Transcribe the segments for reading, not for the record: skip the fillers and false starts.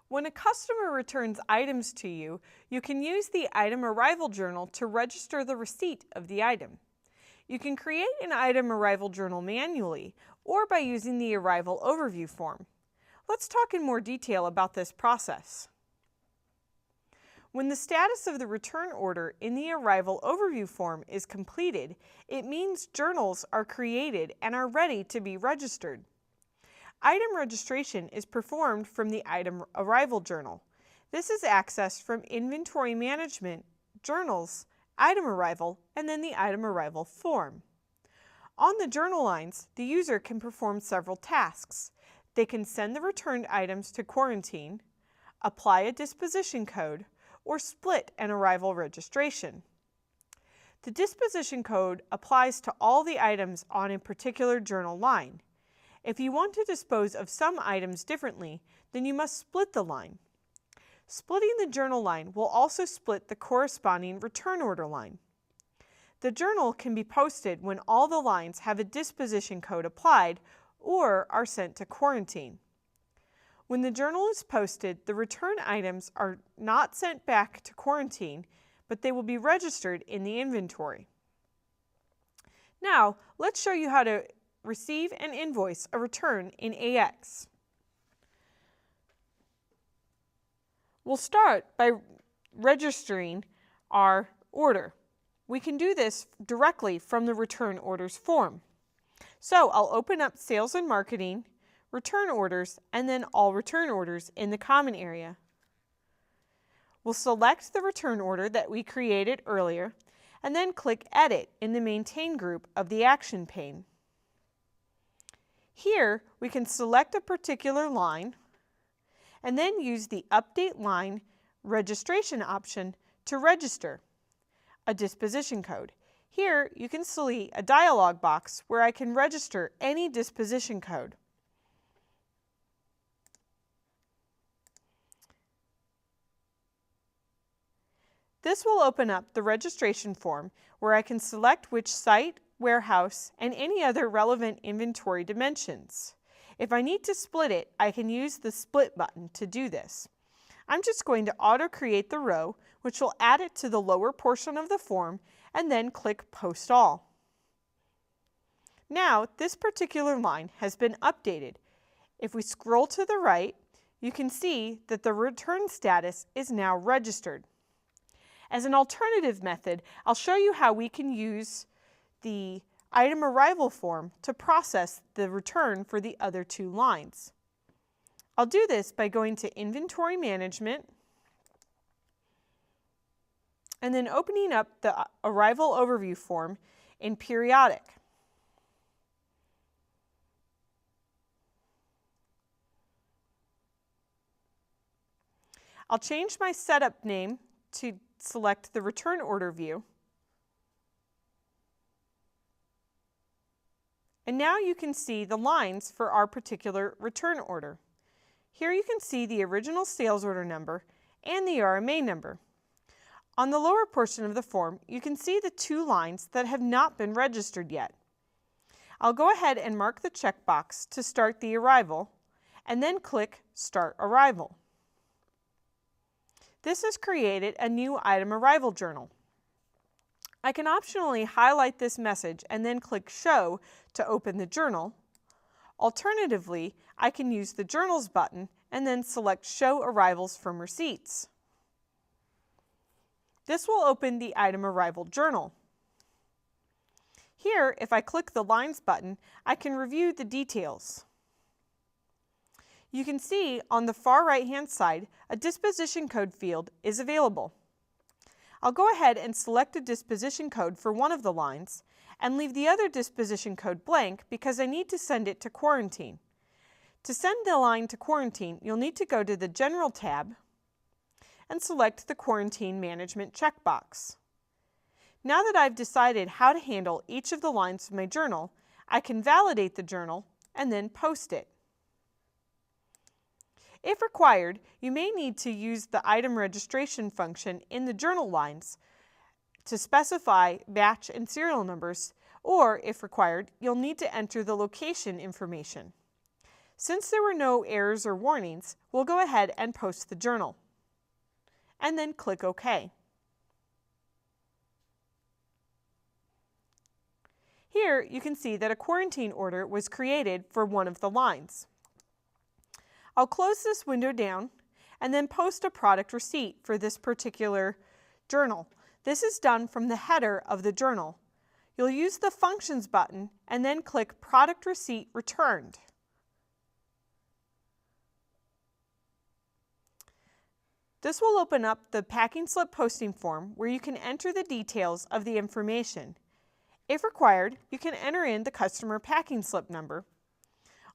When a customer returns items to you, you can use the item arrival journal to register the receipt of the item. You can create an item arrival journal manually or by using the arrival overview form. Let's talk in more detail about this process. When the status of the return order in the arrival overview form is completed, it means journals are created and are ready to be registered. Item registration is performed from the item arrival journal. This is accessed from inventory management, journals, item arrival, and then the item arrival form. On the journal lines, the user can perform several tasks. They can send the returned items to quarantine, apply a disposition code, or split an arrival registration. The disposition code applies to all the items on a particular journal line. If you want to dispose of some items differently, then you must split the line. Splitting the journal line will also split the corresponding return order line. The journal can be posted when all the lines have a disposition code applied or are sent to quarantine. When the journal is posted, the return items are not sent back to quarantine, but they will be registered in the inventory. Now, let's show you how to receive and invoice a return in AX. We'll start by registering our order. We can do this directly from the return orders form. So I'll open up Sales and Marketing, Return Orders, and then All Return Orders in the Common area. We'll select the return order that we created earlier, and then click Edit in the Maintain group of the Action pane. Here, we can select a particular line, and then use the Update Line Registration option to register a disposition code. Here, you can see a dialog box where I can register any disposition code. This will open up the registration form where I can select which site, warehouse, and any other relevant inventory dimensions. If I need to split it, I can use the Split button to do this. I'm just going to auto-create the row, which will add it to the lower portion of the form, and then click Post All. Now, this particular line has been updated. If we scroll to the right, you can see that the return status is now registered. As an alternative method, I'll show you how we can use the item arrival form to process the return for the other two lines. I'll do this by going to Inventory Management and then opening up the Arrival Overview form in Periodic. I'll change my setup name to select the Return Order view. And now you can see the lines for our particular return order. Here you can see the original sales order number and the RMA number. On the lower portion of the form, you can see the two lines that have not been registered yet. I'll go ahead and mark the checkbox to start the arrival, and then click Start Arrival. This has created a new item arrival journal. I can optionally highlight this message and then click Show to open the journal. Alternatively, I can use the Journals button and then select Show Arrivals from Receipts. This will open the item arrival journal. Here, if I click the Lines button, I can review the details. You can see on the far right-hand side, a disposition code field is available. I'll go ahead and select a disposition code for one of the lines and leave the other disposition code blank because I need to send it to quarantine. To send the line to quarantine, you'll need to go to the General tab and select the Quarantine Management checkbox. Now that I've decided how to handle each of the lines of my journal, I can validate the journal and then post it. If required, you may need to use the item registration function in the journal lines to specify batch and serial numbers, or if required, you'll need to enter the location information. Since there were no errors or warnings, we'll go ahead and post the journal. And then click OK. Here you can see that a quarantine order was created for one of the lines. I'll close this window down and then post a product receipt for this particular journal. This is done from the header of the journal. You'll use the Functions button and then click Product Receipt Returned. This will open up the packing slip posting form where you can enter the details of the information. If required, you can enter in the customer packing slip number.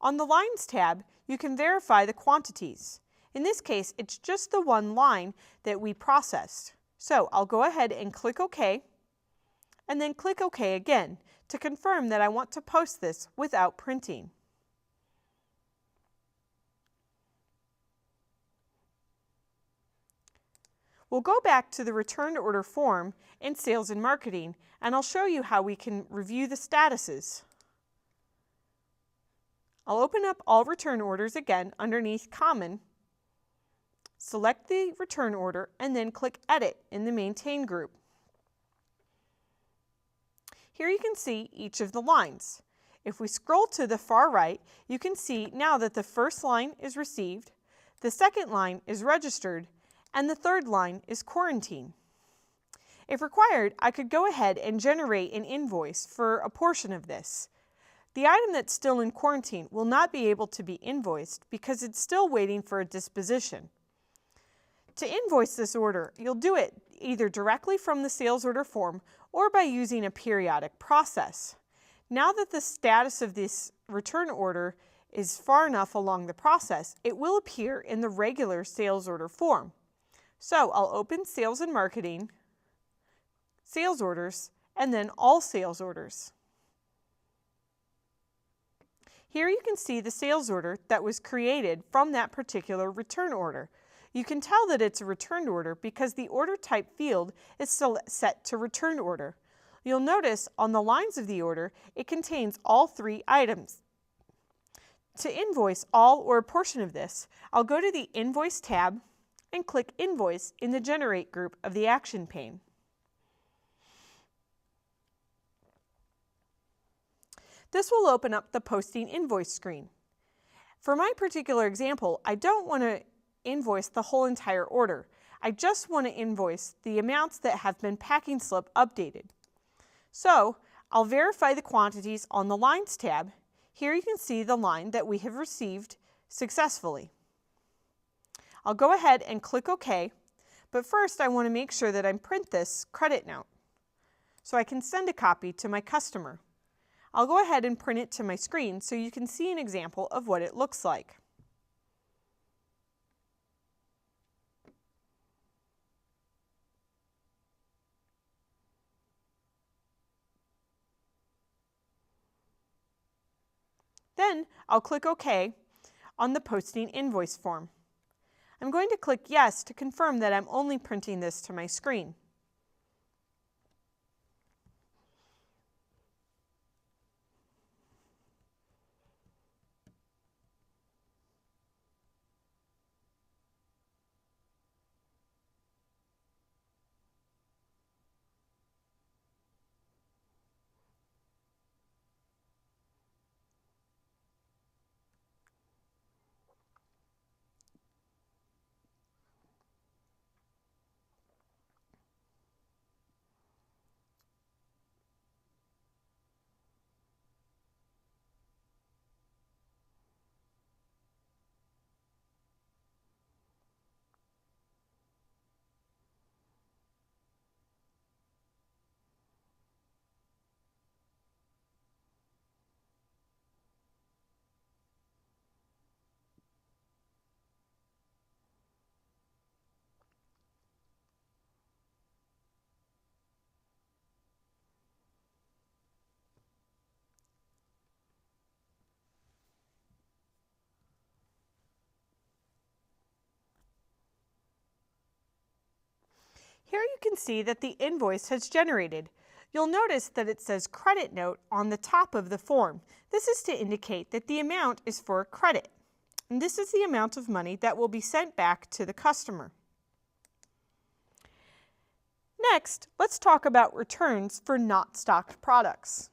On the Lines tab, you can verify the quantities. In this case, it's just the one line that we processed. So I'll go ahead and click OK, and then click OK again to confirm that I want to post this without printing. We'll go back to the returned order form in Sales and Marketing, and I'll show you how we can review the statuses. I'll open up all return orders again underneath Common, select the return order, and then click Edit in the Maintain group. Here you can see each of the lines. If we scroll to the far right, you can see now that the first line is received, the second line is registered, and the third line is quarantine. If required, I could go ahead and generate an invoice for a portion of this. The item that's still in quarantine will not be able to be invoiced because it's still waiting for a disposition. To invoice this order, you'll do it either directly from the sales order form or by using a periodic process. Now that the status of this return order is far enough along the process, it will appear in the regular sales order form. So I'll open Sales and Marketing, Sales Orders, and then All Sales Orders. Here you can see the sales order that was created from that particular return order. You can tell that it's a returned order because the order type field is set to return order. You'll notice on the lines of the order, it contains all three items. To invoice all or a portion of this, I'll go to the Invoice tab and click Invoice in the Generate group of the action pane. This will open up the Posting Invoice screen. For my particular example, I don't want to invoice the whole entire order. I just want to invoice the amounts that have been packing slip updated. So I'll verify the quantities on the Lines tab. Here you can see the line that we have received successfully. I'll go ahead and click OK, but first I want to make sure that I print this credit note so I can send a copy to my customer. I'll go ahead and print it to my screen so you can see an example of what it looks like. Then I'll click OK on the Posting Invoice form. I'm going to click Yes to confirm that I'm only printing this to my screen. Here you can see that the invoice has generated. You'll notice that it says credit note on the top of the form. This is to indicate that the amount is for credit. And this is the amount of money that will be sent back to the customer. Next, let's talk about returns for not stocked products.